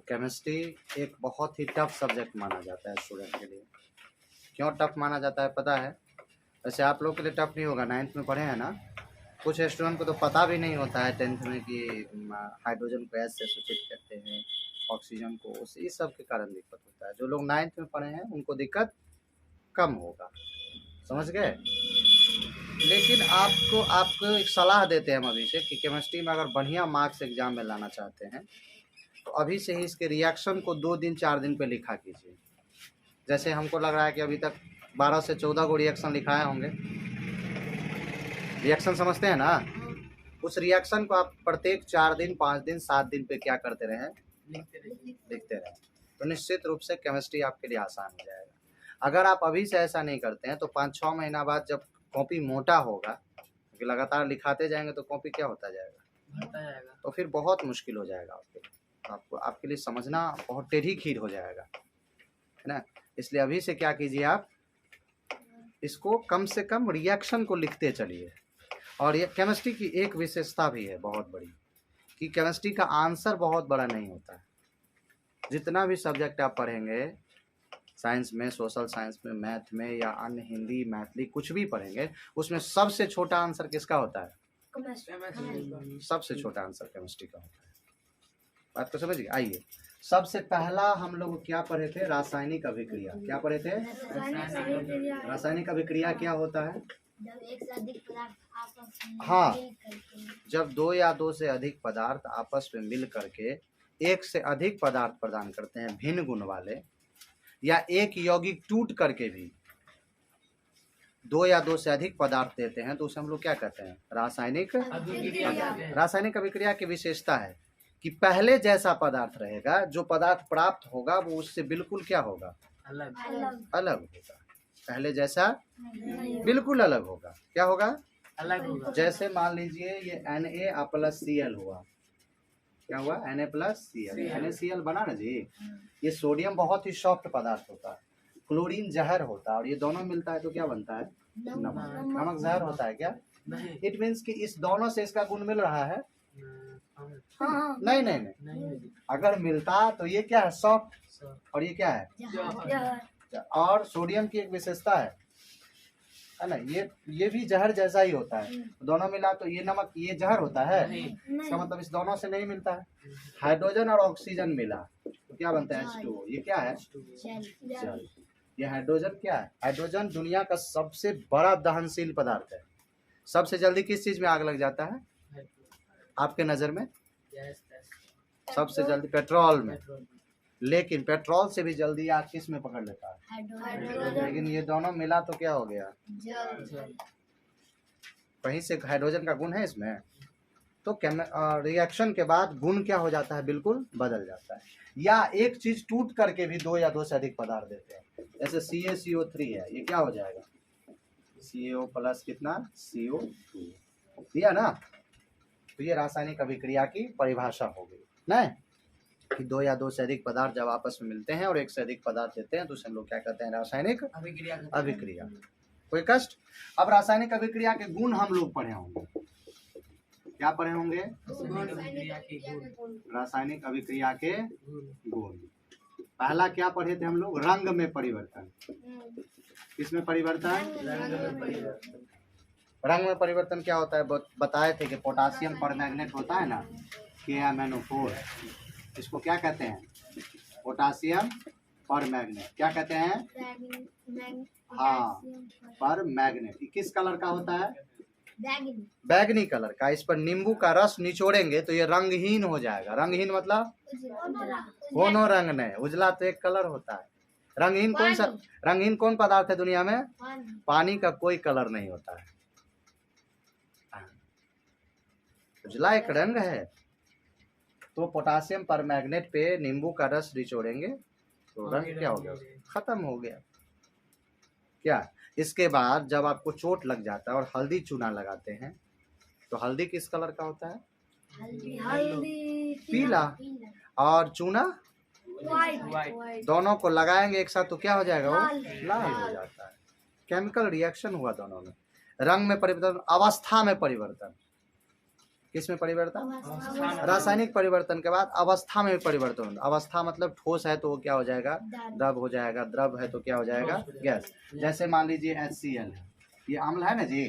Chemistry एक बहुत ही tough subject माना जाता है स्टूडेंट के लिए। क्यों टफ माना जाता है पता है? वैसे आप लोग के लिए टफ नहीं होगा, 9th में पढ़े हैं ना। कुछ स्टूडेंट को तो पता भी नहीं होता है 10th में कि हाइड्रोजन को ऐसे सूचित करते हैं, ऑक्सीजन को, इस सब के कारण दिक्कत होता है। जो लोग 9th में पढ़े हैं उनको दिक्कत कम होगा, समझ गए। लेकिन आपको एक सलाह देते हैं हम अभी से कि केमिस्ट्री में अगर बढ़िया मार्क्स एग्जाम में लाना चाहते हैं तो अभी से ही इसके रिएक्शन को 2 दिन 4 दिन पे लिखा कीजिए। जैसे हमको लग रहा है कि अभी तक 12 से 14 को रिएक्शन लिखाए होंगे। रिएक्शन समझते हैं ना? उस रिएक्शन को आप प्रत्येक 4 दिन 5 दिन 7 दिन पे क्या करते रहें, लिखते रहें, तो निश्चित रूप से केमिस्ट्री आपके लिए आसान हो जाएगा। अगर आप अभी से ऐसा नहीं करते हैं तो 5-6 महीना बाद जब कॉपी मोटा होगा, क्योंकि लगातार लिखाते जाएंगे तो कॉपी क्या होता जाएगा, तो फिर बहुत मुश्किल हो जाएगा आपके लिए समझना बहुत टेढ़ी खीर हो जाएगा, है ना। इसलिए अभी से क्या कीजिए, आप इसको कम से कम रिएक्शन को लिखते चलिए। और ये केमिस्ट्री की एक विशेषता भी है बहुत बड़ी, कि केमिस्ट्री का आंसर बहुत बड़ा नहीं होता है। जितना भी सब्जेक्ट आप पढ़ेंगे, साइंस में, सोशल साइंस में, मैथ में या अन्य हिंदी मैथिली कुछ भी पढ़ेंगे, उसमें सबसे छोटा आंसर किसका होता है? सबसे छोटा आंसर केमिस्ट्री का होता है। बात को समझिए। आइए, सबसे पहला हम लोग क्या पढ़े थे? रासायनिक अभिक्रिया। क्या पढ़े थे? रासायनिक अभिक्रिया क्या होता है? जब एक से अधिक पदार्थ आपस में हाँ, मिल करके, जब 2 या 2 से अधिक पदार्थ आपस में मिल करके एक से अधिक पदार्थ प्रदान करते हैं भिन्न गुण वाले, या एक यौगिक टूट करके भी 2 या 2 से अधिक पदार्थ देते हैं, तो उसे हम लोग क्या कहते हैं? रासायनिक अभिक्रिया। रासायनिक अभिक्रिया की विशेषता है कि पहले जैसा पदार्थ रहेगा, जो पदार्थ प्राप्त होगा वो उससे बिल्कुल क्या होगा? अलग होगा। पहले जैसा बिल्कुल अलग होगा। क्या होगा? अलग होगा। जैसे मान लीजिए ये Na+Cl हुआ। क्या हुआ? Na+Cl। NaCl बना ना जी। ये सोडियम बहुत ही सॉफ्ट पदार्थ होता है, क्लोरीन जहर होता है, और ये दोनों मिलता है तो क्या बनता है? नमक। नमक जहर होता है क्या? इट मीन्स कि इस दोनों से इसका गुण मिल रहा है? नहीं। अगर मिलता तो ये क्या है? सॉफ्ट, और ये क्या है? और सोडियम की एक विशेषता है ना, ये भी जहर जैसा ही होता है। दोनों मिला तो ये नमक, ये जहर होता है। इसका मतलब इस दोनों से नहीं मिलता है। हाइड्रोजन और ऑक्सीजन मिला तो क्या बनता है? H2O। ये क्या है? जल। ये हाइड्रोजन क्या है? हाइड्रोजन दुनिया का सबसे बड़ा दहनशील पदार्थ है। सबसे जल्दी किस चीज में आग लग जाता है आपके नजर में? सबसे जल्दी पेट्रोल में। लेकिन पेट्रोल से भी जल्दी आग किस में पकड़ लेता है? लेकिन ये दोनों मिला तो क्या हो गया? कहीं से हाइड्रोजन का गुण है इसमें, तो रिएक्शन के बाद गुण क्या हो जाता है? बिल्कुल बदल जाता है। या एक चीज टूट करके भी 2 या 2 से अधिक पदार्थ देते हैं। जैसे CaCO3 है, ये क्या हो जाएगा? CO+ कितना? CO2 दिया ना। तो ये रासायनिक अभिक्रिया की परिभाषा हो गई ना, कि 2 या 2 से अधिक पदार्थ जब आपस में मिलते हैं और एक से अधिक पदार्थ देते हैं तो उसे हम लोग क्या कहते हैं? रासायनिक अभिक्रिया। कोई कष्ट? अब रासायनिक अभिक्रिया के गुण हम लोग पढ़े होंगे। क्या पढ़े होंगे? रासायनिक अभिक्रिया के गुण। पहला क्या पढ़े थे हम लोग? रंग में परिवर्तन। किसमें परिवर्तन? रंग में परिवर्तन क्या होता है बताए थे कि पोटासियम परमैंगनेट होता है ना, KMnO4, इसको क्या कहते हैं? Potassium permanganate. क्या कहते हैं? हाँ, परमैंगनेट। किस कलर का होता है? बैगनी कलर का। इस पर नींबू का रस निचोड़ेंगे तो ये रंगहीन हो जाएगा। रंगहीन मतलब कोनो रंग नहीं, उजला तो एक कलर होता है। रंगहीन कौन पदार्थ है दुनिया में? पानी का कोई कलर नहीं होता है। उजला एक रंग है। तो पोटासियम परमैंगनेट पे नींबू का रस निचोड़ेंगे तो रंग क्या हो गया? खत्म हो गया। क्या? इसके बाद जब आपको चोट लग जाता है और हल्दी चूना लगाते हैं तो हल्दी किस कलर का होता है? पीला। और चूना दोनों को लगाएंगे एक साथ तो क्या हो जाएगा? वो लाल हो जाता है। केमिकल रिएक्शन हुआ दोनों में। रंग में परिवर्तन, अवस्था में परिवर्तन। किस में परिवर्तन? अवस्था। रासायनिक परिवर्तन के बाद अवस्था में परिवर्तन होता है। अवस्था मतलब ठोस है तो वो क्या हो जाएगा? द्रव हो जाएगा। द्रव है तो क्या हो जाएगा? गैस। जैसे मान लीजिए HCl है, ये अम्ल है ना जी,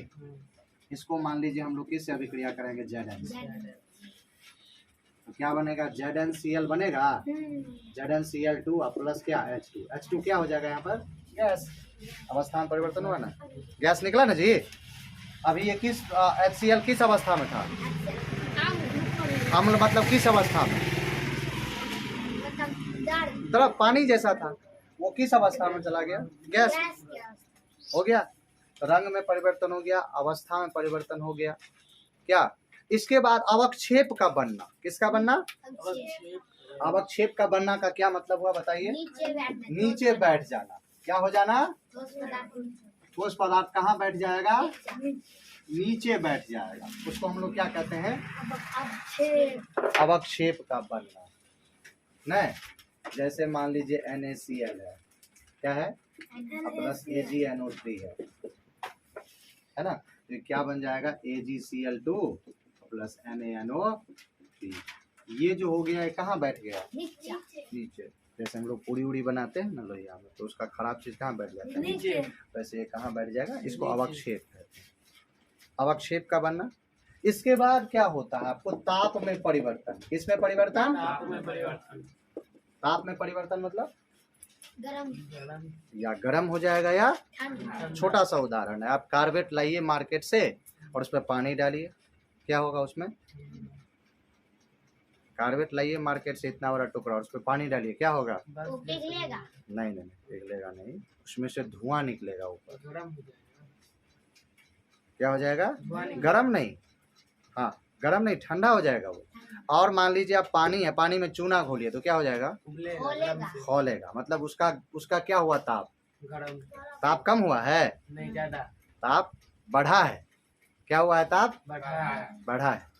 इसको मान लीजिए हम लोग किससे अभिक्रिया करेंगे? ZN। तो क्या बनेगा? ZnCl बनेगा। ZnCl2 और प्लस क्या? H2। H2 क्या हो जाएगा यहाँ पर? गैस। अवस्था में परिवर्तन हुआ ना, गैस निकला ना जी। अभी ये किस HCl किस अवस्था में था? अम्ल मतलब किस अवस्था में? द्रव, पानी जैसा था, वो किस अवस्था में चला गया? गैस हो गया। रंग में परिवर्तन हो गया, अवस्था में परिवर्तन हो गया। क्या? इसके बाद अवक्षेप का बनना। किसका बनना? अवक्षेप का बनना का क्या मतलब हुआ बताइए? नीचे बैठ जाना। क्या हो जाना? ठोस पदार्थ कहाँ बैठ जाएगा? नीचे बैठ जाएगा। उसको हम लोग क्या कहते हैं? अवक्षेप का बनना। नहीं, जैसे मान लीजिए NaCl है, क्या है? प्लस AgNO3 है ना, तो क्या बन जाएगा? AgCl2 plus NaNO3। ये जो हो गया है कहाँ बैठ गया? नीचे। जैसे हम लोग पूरी उड़ी बनाते हैं ना लोहिया में, तो उसका खराब चीज कहाँ बैठ जाता है? नीचे। वैसे ये कहाँ बैठ जाएगा? इसको अवक्षेप कहते हैं। अवक्षेप का बनना। इसके बाद क्या होता है? आपको ताप में परिवर्तन। किसमें परिवर्तन? ताप में परिवर्तन मतलब या गर्म हो जाएगा या छोटा सा उदाहरण है, आप कार्बेट लाइए मार्केट से और उसमें पानी डालिए, क्या होगा उसमें? कार्बेट लाइए मार्केट से इतना बड़ा टुकड़ा और उसमें पानी डालिए, क्या होगा? पिघलेगा। नहीं, पिघलेगा नहीं, उसमें से धुआं निकलेगा ऊपर। क्या हो जाएगा? गर्म नहीं, हाँ गर्म नहीं, ठंडा हो जाएगा वो। और मान लीजिए आप पानी है, पानी में चूना घोलिए तो क्या हो जाएगा? खौलेगा। मतलब उसका क्या हुआ? ताप। ताप कम हुआ है? नहीं, ज्यादा। ताप बढ़ा है। क्या हुआ है? ताप बढ़ा है।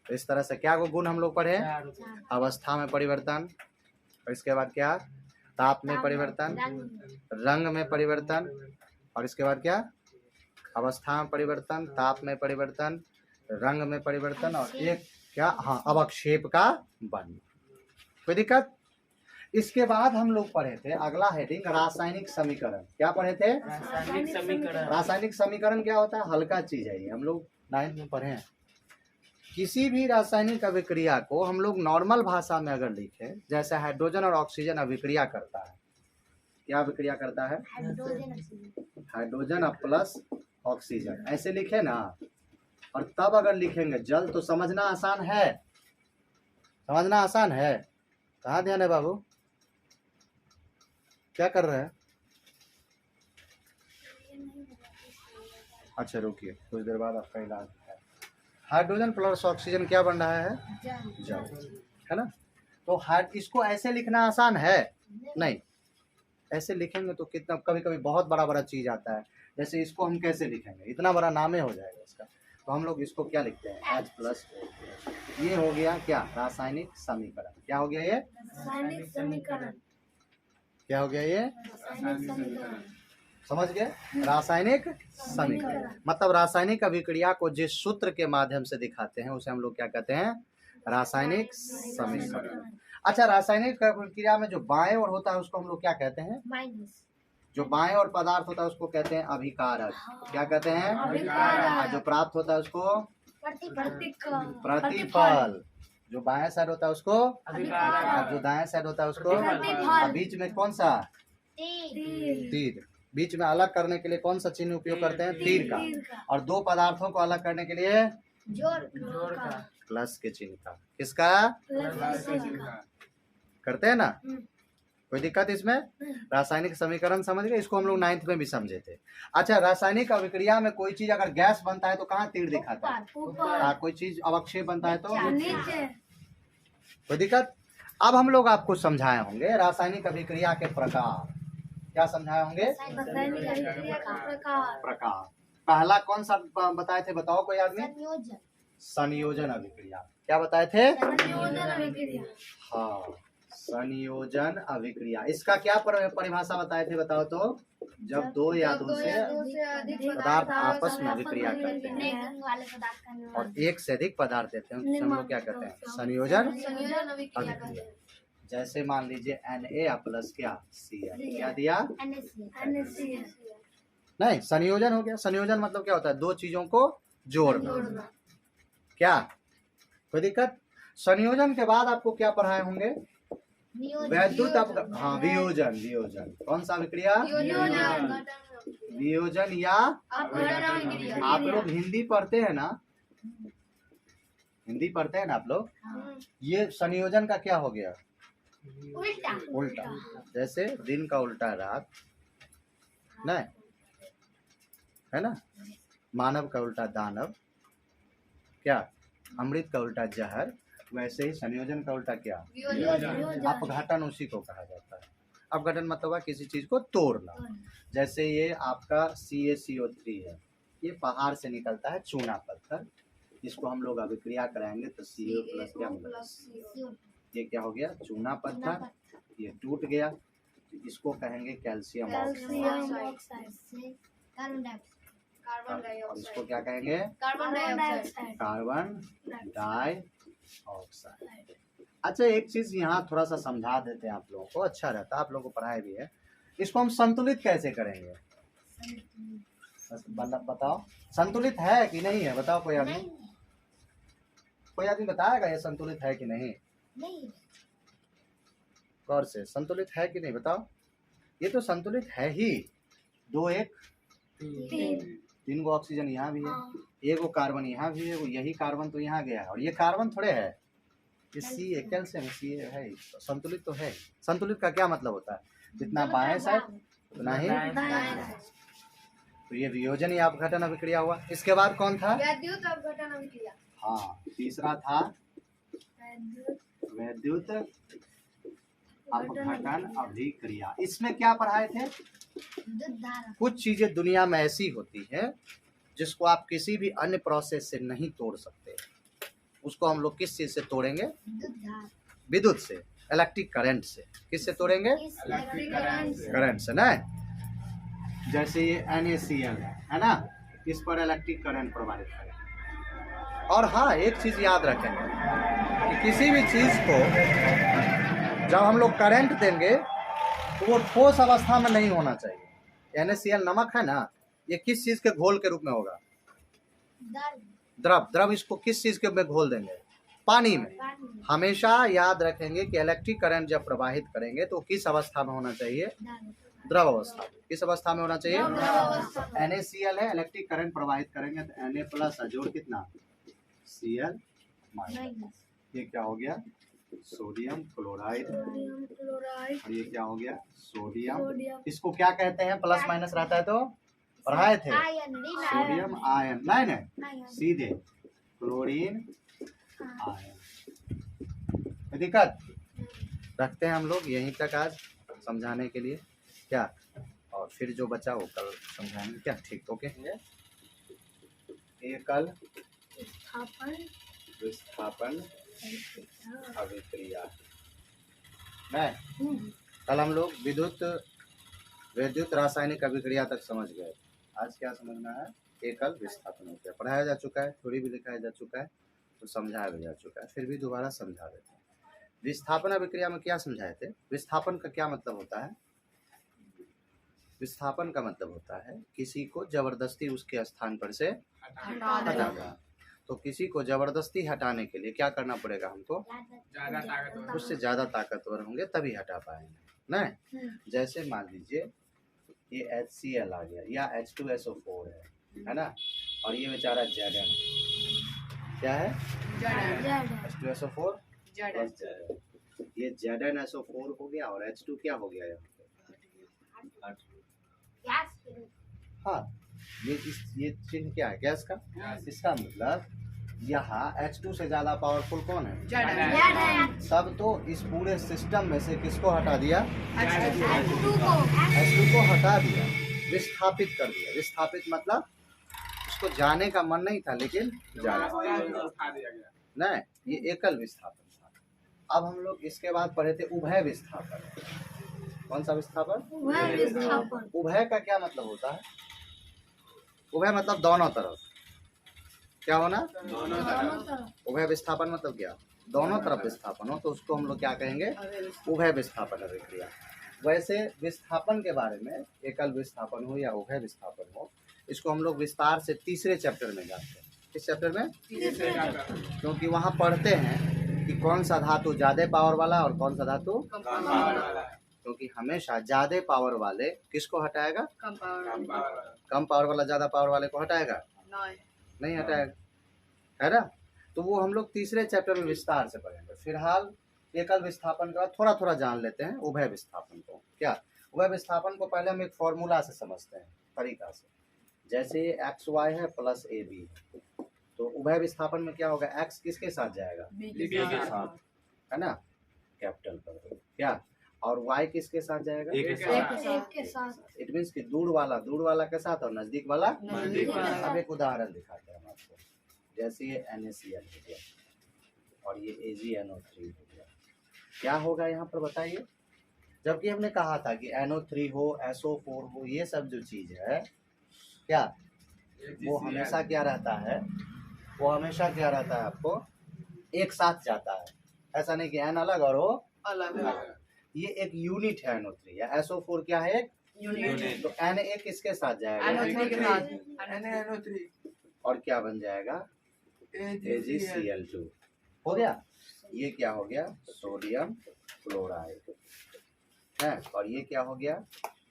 तो इस तरह से क्या को गुण हम लोग पढ़े? अवस्था में परिवर्तन, और इसके बाद क्या? ताप में परिवर्तन, रंग में परिवर्तन, और इसके बाद क्या? अवस्था में परिवर्तन, ताप में परिवर्तन, रंग में परिवर्तन, और एक क्या? हाँ, अवक्षेप का बनना। कोई दिक्कत? इसके बाद हम लोग पढ़े थे अगला हेडिंग रासायनिक समीकरण। क्या पढ़े थे? रासायनिक समीकरण क्या होता है? हल्का चीज है ये, हम लोग 9th में पढ़े हैं। किसी भी रासायनिक अभिक्रिया को हम लोग नॉर्मल भाषा में अगर लिखे, जैसे हाइड्रोजन और ऑक्सीजन अभिक्रिया करता है। क्या अभिक्रिया करता है? हाइड्रोजन और प्लस ऑक्सीजन, ऐसे लिखे ना। और तब अगर लिखेंगे जल, तो समझना आसान है। समझना आसान है। कहाँ ध्यान है बाबू? क्या कर रहे हैं? अच्छा रुकिए, कुछ देर बाद आपका इलाज है। हाइड्रोजन प्लस ऑक्सीजन क्या बन रहा है? जल, है ना। तो इसको ऐसे लिखना आसान है? नहीं, ऐसे लिखेंगे तो कितना, कभी कभी बहुत बड़ा बड़ा चीज आता है। जैसे इसको हम कैसे लिखेंगे? इतना बड़ा नामे हो जाएगा इसका। तो हम लोग इसको क्या लिखते हैं? H+O। ये हो गया क्या? रासायनिक समीकरण। क्या हो गया ये? रासायनिक समीकरण। क्या हो गया ये? समझ गए? रासायनिक समीकरण मतलब रासायनिक अभिक्रिया को जिस सूत्र के माध्यम से दिखाते हैं उसे हम लोग क्या कहते हैं? रासायनिक समीकरण। अच्छा, रासायनिक अभिक्रिया में जो बाएं ओर होता है उसको हम लोग क्या कहते हैं? जो बाएं ओर पदार्थ होता है उसको कहते हैं अभिकारक। क्या कहते हैं? अभिकारक। जो प्राप्त होता है उसको प्रतिफल। जो बाएं साइड होता है उसको अभिकारक, जो दाएं साइड होता है उसको। बीच में कौन सा? तीर। बीच में अलग करने के लिए कौन सा चिन्ह उपयोग करते हैं? तीर का। और दो पदार्थों को अलग करने के लिए जोड़ का, प्लस के चिन्ह का। किसका? करते हैं ना। कोई दिक्कत इसमें? रासायनिक समीकरण समझ गए? इसको हम लोग 9th में भी समझे थे। अच्छा, रासायनिक अभिक्रिया में कोई चीज अगर गैस बनता है तो कहाँ तीर दिखाता है? कोई चीज अवक्षेप बनता है तो नीचे। कोई दिक्कत? अब हम लोग आपको समझाए होंगे रासायनिक अभिक्रिया के प्रकार। क्या समझाए होंगे? प्रकार। पहला कौन सा बताए थे? बताओ कोई आदमी। संयोजन अभिक्रिया। क्या बताए थे? संयोजन अभिक्रिया। हाँ, संयोजन अभिक्रिया। इसका क्या परिभाषा बताए थे बताओ तो? जब दो या दो से पदार्थ आपस में अभिक्रिया करते हैं वाले पदार्थ का और एक से अधिक पदार्थ देते हैं तो हम लोग क्या कहते हैं? संयोजन अभिक्रिया। जैसे मान लीजिए Na प्लस क्या Cl, क्या दिया? नहीं, संयोजन हो गया। संयोजन मतलब क्या होता है? दो चीजों को जोड़ना। क्या कोई दिक्कत? संयोजन के बाद आपको क्या पढ़ाए होंगे? वैद्युत हाँ, वियोजन। वियोजन कौन सा अभिक्रिया? वियोजन या आप लोग हिंदी पढ़ते हैं ना? हिंदी पढ़ते हैं ना आप लोग? ये संयोजन का क्या हो गया? उल्टा। जैसे दिन का उल्टा रात, नहीं है ना? मानव का उल्टा दानव, क्या अमृत का उल्टा जहर, वैसे ही संयोजन का उल्टा क्या? अपघटन उसी को कहा जाता है। अपघटन मतलब किसी चीज को तोड़ना। जैसे ये आपका CaCO3 है, ये पहाड़ से निकलता है चूना पत्थर, इसको हम लोग अभिक्रिया कराएंगे तो CO प्लस क्या मिलेगा? ये क्या हो गया? चूना पत्थर, ये टूट गया तो इसको कहेंगे कैल्शियम ऑक्साइड। और इसको क्या कहेंगे? Carbon dioxide. अच्छा, एक चीज यहाँ थोड़ा सा समझा देते हैं आप लोगों को, अच्छा रहता, आप लोगों को पढ़ाए भी है। इसको हम संतुलित कैसे करेंगे? बताओ, संतुलित है कि नहीं है? बताओ कोई आदमी, कोई आदमी बताएगा ये संतुलित है कि नहीं? गौर से, संतुलित है कि नहीं बताओ? ये तो संतुलित है ही। 2 1 3 गो ऑक्सीजन यहाँ भी है, एक गो कार्बन यहाँ भी है, यही कार्बन तो यहाँ गया है, और ये कार्बन थोड़े है, ये सी है, कैल्शियम सी है, तो संतुलित तो है। संतुलित का क्या मतलब होता है? जितना बाएं साइड उतना ही। तो ये वियोजन या अपघटन अभिक्रिया हुआ। इसके बाद कौन था? वैद्युत अपघटन अभिक्रिया। हाँ, तीसरा था वैद्युत अपघटन अभिक्रिया। इसमें क्या पढ़ाए थे? कुछ चीजें दुनिया में ऐसी होती है जिसको आप किसी भी अन्य प्रोसेस से नहीं तोड़ सकते, उसको हम लोग किस चीज से तोड़ेंगे? विद्युत से, इलेक्ट्रिक करंट से। किससे तोड़ेंगे? करंट से ना। जैसे ये NaCl है ना, इस पर इलेक्ट्रिक करंट प्रवाहित करें। और हाँ, एक चीज याद रखेंगे कि किसी भी चीज को जब हम लोग करंट देंगे तो वो ठोस अवस्था में नहीं होना चाहिए। NaCl नमक है ना, ये किस चीज के घोल के रूप में होगा? द्रव। द्रव इसको किस चीज के में घोल देंगे? पानी में। हमेशा याद रखेंगे कि इलेक्ट्रिक करंट जब प्रवाहित करेंगे तो किस अवस्था में होना चाहिए? द्रव अवस्था। किस अवस्था में होना चाहिए? NaCl है, इलेक्ट्रिक करंट प्रवाहित करेंगे तो Na प्लस जोड़ कितना? Cl minus. ये क्या हो गया? Sodium chloride. और ये क्या हो गया? सोडियम। इसको क्या कहते हैं? प्लस माइनस रहता है तो पढ़ाए थे, सोडियम आयन। नहीं, सीधे क्लोरीन आयन। दिक्कत रखते हैं हम लोग यहीं तक आज समझाने के लिए, क्या? और फिर जो बचा वो कल समझाएंगे, क्या? ठीक, ओके। एकल विस्थापन अभिक्रिया। नहीं, कल हम लोग विद्युत रासायनिक अभिक्रिया तक समझ गए। आज क्या समझना है? एकल विस्थापन हो गया, पढ़ाया जा चुका है, थोड़ी भी लिखाया जा चुका है, तो समझाया भी जा चुका है, फिर भी दोबारा समझा देते हैं। विस्थापन अभिक्रिया में क्या समझाए थे? विस्थापन का क्या मतलब होता है? विस्थापन का मतलब होता है किसी को जबरदस्ती उसके स्थान पर से हटाना। तो किसी को जबरदस्ती हटाने के लिए क्या करना पड़ेगा हमको? उससे ज्यादा ताकतवर होंगे तभी हटा पाएंगे। नहीं, जैसे मान लीजिए ये HCl आ गया या H2SO4 है ना, और ये बेचारा Zn क्या है? H2SO4 plus Zn। ये ZnSO4 हो गया और H2 क्या हो गया यहाँ पे? हाँ, ये चिन्ह क्या है? गैस का। इसका मतलब यहाँ H2 से ज्यादा पावरफुल कौन है? सब तो इस पूरे सिस्टम में से किसको हटा दिया? H2 को हटा दिया, विस्थापित कर दिया। विस्थापित मतलब उसको जाने का मन नहीं था लेकिन जा रहा। नहीं, ये एकल विस्थापन था। अब हम लोग इसके बाद पढ़े थे उभय विस्थापन। कौन सा विस्थापन? उभय विस्थापन। उभय का क्या मतलब होता है? उभय मतलब दोनों तरफ। क्या होना? दोनों तरफ। उभय विस्थापन मतलब क्या? दोनों तरफ विस्थापन हो तो उसको हम लोग क्या कहेंगे? उभय विस्थापन अभिक्रिया। वैसे विस्थापन के बारे में, एकल विस्थापन हो या उभय विस्थापन हो, इसको हम लोग विस्तार से तीसरे चैप्टर में जाते हैं। किस चैप्टर में? क्योंकि वहाँ पढ़ते हैं कि कौन सा धातु ज्यादा पावर वाला और कौन सा धातु कम पावर वाला। क्योंकि हमेशा ज्यादा पावर वाले किसको हटाएगा? कम पावर वाला। कम पावर वाला ज्यादा पावर वाले को हटाएगा? नहीं हटाएगा, है ना? तो वो हम लोग तीसरे चैप्टर में विस्तार से पढ़ेंगे। फिलहाल एकल विस्थापन के बाद थोड़ा थोड़ा जान लेते हैं उभय विस्थापन को। क्या उभय विस्थापन को पहले हम एक फॉर्मूला से समझते हैं, तरीका से। जैसे एक्स वाई है प्लस ए बी है, तो उभय विस्थापन में क्या होगा? एक्स किसके साथ जाएगा? बी के साथ। है ना, कैपिटल पर। क्या और वाई किसके साथ जाएगा? एक के साथ। इट मीन्स कि दूर वाला के साथ और नजदीक वाला। नजदीक वाला। अब एक उदाहरण दिखाते हैं हम आपको। जैसे ये NaCl हो गया और ये AgNO3 हो गया, क्या होगा यहाँ पर बताइए? जबकि हमने कहा था कि NO3 हो, SO4 हो, ये सब जो चीज है क्या वो हमेशा क्या रहता है? वो हमेशा क्या रहता है? आपको एक साथ जाता है। ऐसा नहीं कि N अलग और वो अलग। ये एक यूनिट है NO3 या SO4 क्या है? एक यूनिट। तो Na किसके साथ जाएगा? NO3 के साथ। NO3 और क्या बन जाएगा? AgCl2 हो गया। ये क्या हो गया? सोडियम क्लोराइड है। और ये क्या हो गया?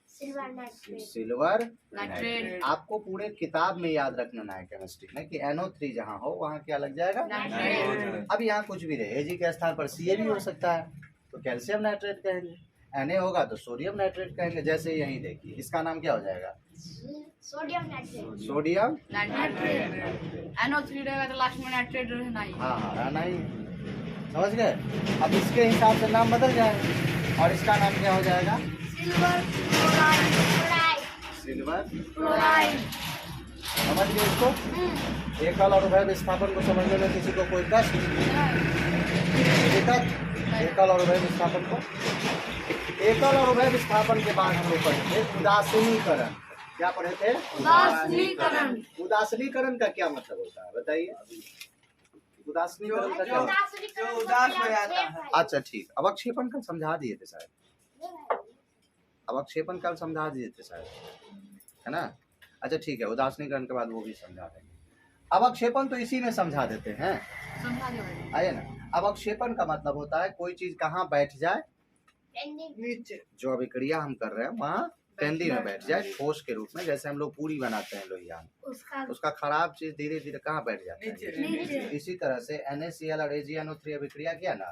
Silver nitrate. Silver nitrate. आपको पूरे किताब में याद रखना है केमिस्ट्री में कि NO3 जहाँ हो वहाँ क्या लग जाएगा? नाइट्रेट। अब यहाँ कुछ भी रहे, Ag के स्थान पर Ca भी हो सकता है, तो कैल्शियम नाइट्रेट कहेंगे। Na होगा तो सोडियम नाइट्रेट कहेंगे। जैसे यही देखिए, इसका नाम क्या हो जाएगा? Sodium nitrate. Sodium nitrate. NO3 रहेगा तो लास्ट में नाइट्रेट रहना ही। हाँ हाँ रहना ही है। समझ गए? अब इसके हिसाब से नाम बदल जाएगा और इसका नाम क्या हो जाएगा? Silver chloride. Silver chloride. समझ गए इसको? एकल और उभय विस्थापन को समझने में किसी को कोई कष्ट? दिक्कत? एकल और उभय विस्थापन को, एकल और उभय विस्थापन के बाद हम लोग पढ़े थे उदासीनीकरण। क्या पढ़े थे? उदासीनीकरण। उदासीनीकरण का क्या मतलब होता है बताइए? उदासीनीकरण का क्या होता है? जो उदास हो जाता है। अच्छा ठीक, अवक्षेपण कल समझा दिए थे शायद। अवक्षेपण कल समझा दिए थे शायद, है ना? अच्छा ठीक है, उदासीनीकरण के बाद वो भी समझा देंगे। अवक्षेपण तो इसी में समझा देते हैं, समझा दो। आइए ना। अवक्षेपण का मतलब होता है कोई चीज कहाँ बैठ जाए, नीचे। जो अभिक्रिया हम कर रहे हैं वहाँ पेंदी में बैठ जाए ठोस के रूप में। जैसे हम लोग पूरी बनाते हैं लोहिया में, उसका उसका खराब चीज धीरे धीरे कहाँ बैठ जाता है? नीचे। इसी तरह से NaCl और AgNO3 अभिक्रिया किया ना,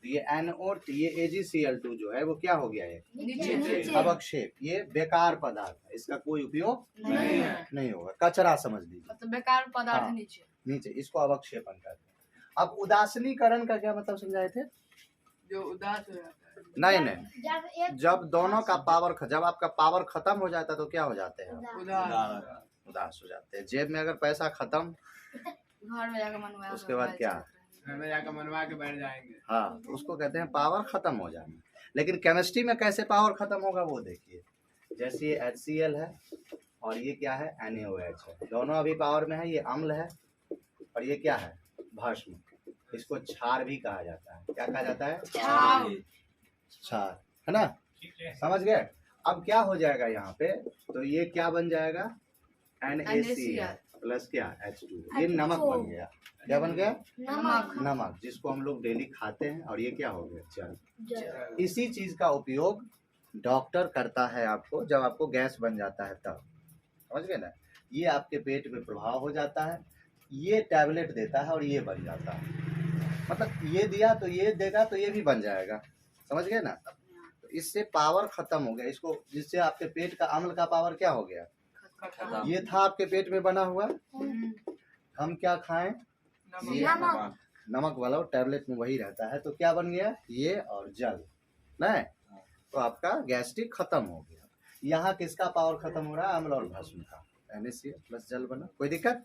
तो ये NO ये AgCl2 जो है वो क्या हो गया? है नीचे। अवक्षेप। ये बेकार पदार्थ है, इसका कोई उपयोग नहीं है। नहीं होगा, कचरा समझ लीजिए। मतलब बेकार पदार्थ हाँ। नीचे। नीचे, इसको अवक्षेपण कहते हैं। अब उदासीनीकरण का क्या मतलब समझाए थे? जो उदास हो जाता है। नहीं, जब दोनों का पावर जब आपका पावर खत्म हो जाता है तो क्या हो जाते हैं? उदास। उदास हो जाते हैं। जेब में अगर पैसा खत्म, घर में जाकर मनवाया। उसके बाद क्या? घर में जाकर मनवा के बैठ जाएंगे। हाँ, तो उसको कहते हैं पावर खत्म हो जाना। लेकिन केमिस्ट्री में कैसे पावर खत्म होगा वो देखिए। जैसे ये HCl है और ये क्या है? NaOH है। दोनों अभी पावर में है। ये अम्ल है और ये क्या है? भस्म। इसको क्षार भी कहा जाता है। क्या कहा जाता है? छाव। क्षार, है ना? समझ गए? अब क्या हो जाएगा यहाँ पे? तो ये क्या बन जाएगा? NaCl प्लस क्या? H2। ये नमक बन गया। क्या बन गया? नमक। नमक, जिसको हम लोग डेली खाते हैं। और ये क्या हो गया? जल। जल। इसी चीज का उपयोग डॉक्टर करता है आपको जब आपको गैस बन जाता है तब। समझ गए ना? ये आपके पेट में प्रभाव हो जाता है, ये टैबलेट देता है और ये बन जाता है। मतलब ये दिया तो ये देगा तो ये भी बन जाएगा। समझ गए ना? तो इससे पावर खत्म हो गया। इसको जिससे आपके पेट का अम्ल का पावर क्या हो गया? ये था आपके पेट में बना हुआ। हम क्या खाएं? नमक। नमक वाला टैबलेट में वही रहता है। तो क्या बन गया? ये और जल, नहीं? तो आपका गैस्ट्रिक खत्म हो गया। यहाँ किसका पावर खत्म हो रहा है? अम्ल और भस्म का। NaCl प्लस जल बना। कोई दिक्कत?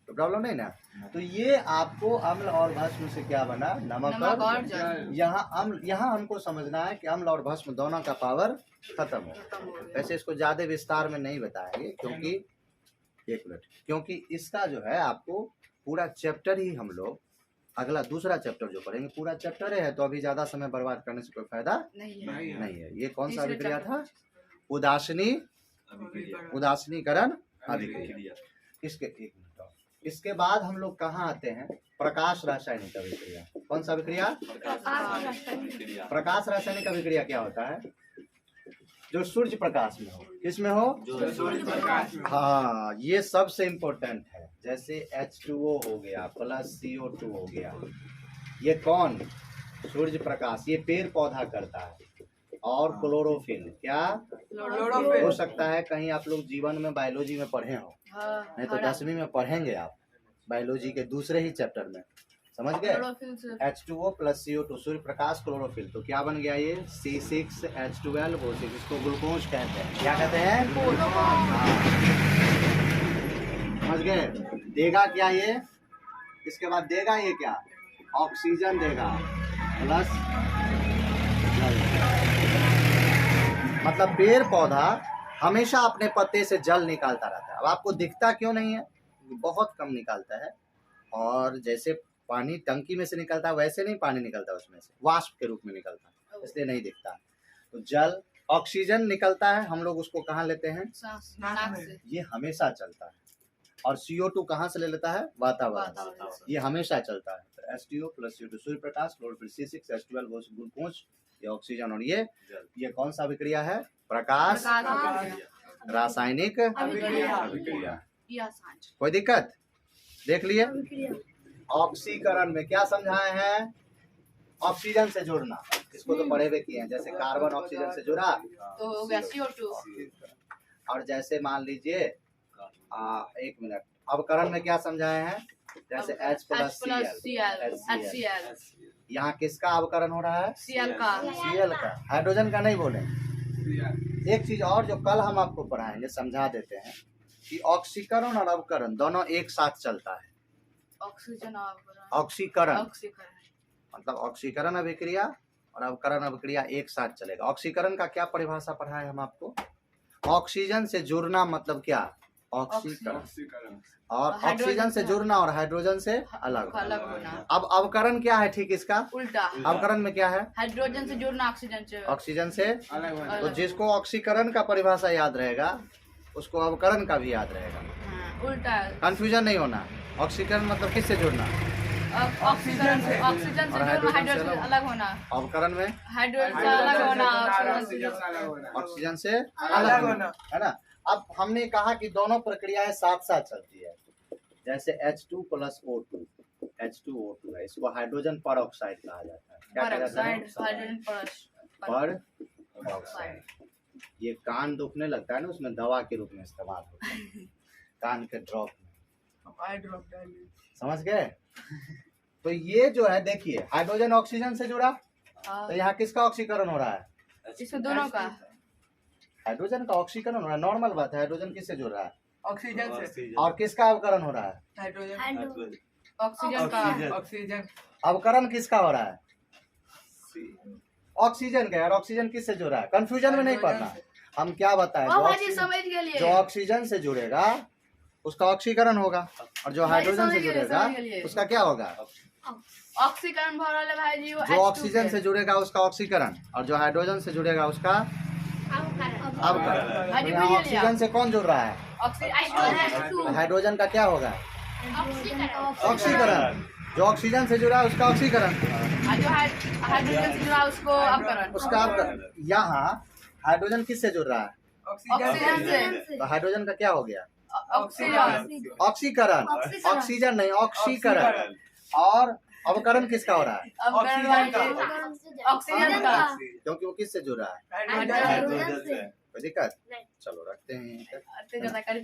तो प्रॉब्लम नहीं ना। तो ये आपको अम्ल और भस्म से क्या बना, नमक नमक और और जल। यहाँ हमको समझना है कि अम्ल और भस्म दोनों का पावर खत्म हो। खत्म हो गया। वैसे इसको ज्यादा विस्तार में नहीं बताएंगे क्योंकि एक मिनट, क्योंकि इसका जो है आपको पूरा चैप्टर ही हम लोग अगला दूसरा चैप्टर जो पढ़ेंगे पूरा चैप्टर है, तो अभी ज्यादा समय बर्बाद करने से कोई फायदा नहीं है। नहीं है। ये कौन सा तीसरे अभिक्रिया चैप्टर था, उदासीनीकरण अभिक्रिया। इसके एक मिनट और। इसके बाद हम लोग कहाँ आते हैं, प्रकाश रासायनिक अभिक्रिया। कौन सा अभिक्रिया, प्रकाश रासायनिक अभिक्रिया क्या होता है, जो सूर्य प्रकाश में हो, किसमें हो, सूर्य प्रकाश में। हाँ ये सबसे इम्पोर्टेंट है। जैसे H2O हो गया प्लस CO2 हो गया, ये कौन, सूर्य प्रकाश, ये पेड़ पौधा करता है। और क्लोरोफिल, क्या क्लोरोफिल। हो सकता है कहीं आप लोग जीवन में बायोलॉजी में पढ़े हो, हाँ, नहीं तो 10वीं में पढ़ेंगे आप बायोलॉजी के दूसरे ही चैप्टर में, समझ गए। क्लोरोफिल से H2O plus CO2 Surya Prakash chlorophyll, तो क्या बन गया ये C6H12O6, इसको ग्लूकोज कहते हैं। क्या कहते हैं, हाँ। समझ गए। देगा क्या ये, इसके बाद देगा ये क्या, ऑक्सीजन देगा प्लस जल। मतलब पेड़ पौधा हमेशा अपने पत्ते से जल निकालता रहता है। अब आपको दिखता क्यों नहीं है, बहुत कम निकालता है। और जैसे पानी टंकी में से निकलता है वैसे नहीं पानी निकलता, उसमें से वाष्प के रूप में निकलता है, इसलिए नहीं दिखता। तो जल, ऑक्सीजन निकलता है, हम लोग उसको कहाँ लेते हैं, सांस, नाक से। ये हमेशा चलता है। और CO2 कहाँ से ले लेता है, वातावरण वातावरण से, ये हमेशा चलता है। तो H2O plus CO2 Surya Prakash, chlorophyll C6H12O glucose, ये ऑक्सीजन, और ये कौन सा अभिक्रिया है, प्रकाश रासायनिक अभिक्रिया। ये आसान है। कोई दिक्कत, देख लिए। ऑक्सीकरण में क्या समझाए हैं, ऑक्सीजन से जुड़ना, इसको तो पढ़े हुए किए हैं। जैसे कार्बन ऑक्सीजन से जुड़ा तो हो गया CO2। और जैसे मान लीजिए एक मिनट, अवकरण में क्या समझाए हैं, जैसे H प्लस Cl, HCl, यहाँ किसका अवकरण हो रहा है, Cl का। Cl का, हाइड्रोजन का नहीं बोले। एक चीज और जो कल हम आपको पढ़ाएंगे, समझा देते हैं कि ऑक्सीकरण और अवकरण दोनों एक साथ चलता है। ऑक्सीजन ऑक्सीकरण ऑक्सीकरण मतलब ऑक्सीकरण अभिक्रिया और अवकरण अभिक्रिया एक साथ चलेगा। ऑक्सीकरण का क्या परिभाषा पढ़ा है हम आपको, ऑक्सीजन से जुड़ना मतलब क्या, ऑक्सीकरण, और ऑक्सीजन से जुड़ना और हाइड्रोजन से अलग होना। अब अवकरण क्या है, ठीक इसका उल्टा, अवकरण में क्या है, हाइड्रोजन से जुड़ना ऑक्सीजन से अलग। अलग तो जिसको ऑक्सीकरण का परिभाषा याद रहेगा उसको अवकरण का भी याद रहेगा। हाँ, उल्टा। कंफ्यूजन नहीं होना। ऑक्सीकरण मतलब किससे जुड़ना, ऑक्सीजन से जुड़ना, हाइड्रोजन से अलग होना। अवकरण में हाइड्रोजन से अलग होना, ऑक्सीजन से अलग होना, है ना। अब हमने कहा कि दोनों प्रक्रियाएं साथ साथ चलती है। जैसे H2 प्लस O2, H2O2 है, इसको हाइड्रोजन पर ऑक्साइड कहा जाता है। क्या कहा जाता है, हाइड्रोजन पर ऑक्साइड। ये कान दुखने लगता है ना, उसमें दवा के रूप में इस्तेमाल होता है, कान के ड्रॉप में, समझ गए। तो ये जो है देखिए, हाइड्रोजन ऑक्सीजन से जुड़ा, तो यहाँ किसका ऑक्सीकरण हो रहा है, इसमें दोनों का। हाइड्रोजन का ऑक्सीकरण हो रहा है, नॉर्मल बात है। हाइड्रोजन किससे जुड़ रहा है, ऑक्सीजन से। और किसका अवकरण हो रहा है, हाइड्रोजन, ऑक्सीजन का। ऑक्सीजन। अवकरण किसका हो रहा है, ऑक्सीजन का। और ऑक्सीजन किससे जुड़ रहा है, कंफ्यूजन में नहीं पड़ना। हम क्या बताएं, समझ के लिए जो ऑक्सीजन से जुड़ेगा उसका ऑक्सीकरण होगा, और जो हाइड्रोजन से जुड़ेगा उसका क्या होगा, ऑक्सीकरण भरल है भाई जी। जो ऑक्सीजन से जुड़ेगा उसका ऑक्सीकरण, और जो हाइड्रोजन से जुड़ेगा उसका अवकरण। हाँ जी, यहाँ बुझ लिया। ऑक्सीजन से कौन जुड़ रहा है, ऑक्सीजन। हाइड्रोजन का क्या होगा, ऑक्सीकरण। जो ऑक्सीजन से जुड़ा है उसका ऑक्सीकरण, जो हाइड्रोजन से जुड़ा उसको अवकरण। उसका अवकरण। यहाँ हाइड्रोजन किससे जुड़ रहा है, ऑक्सीजन से। तो हाइड्रोजन का क्या हो गया, ऑक्सीजन। ऑक्सीकरण। ऑक्सीजन नहीं, ऑक्सीकरण। और अवकरण किसका हो रहा है, ऑक्सीजन का। क्योंकि वो किससे जुड़ रहा है, हाइड्रोजन कोई दिक्कत, चलो रखते हैं। ज्यादा कर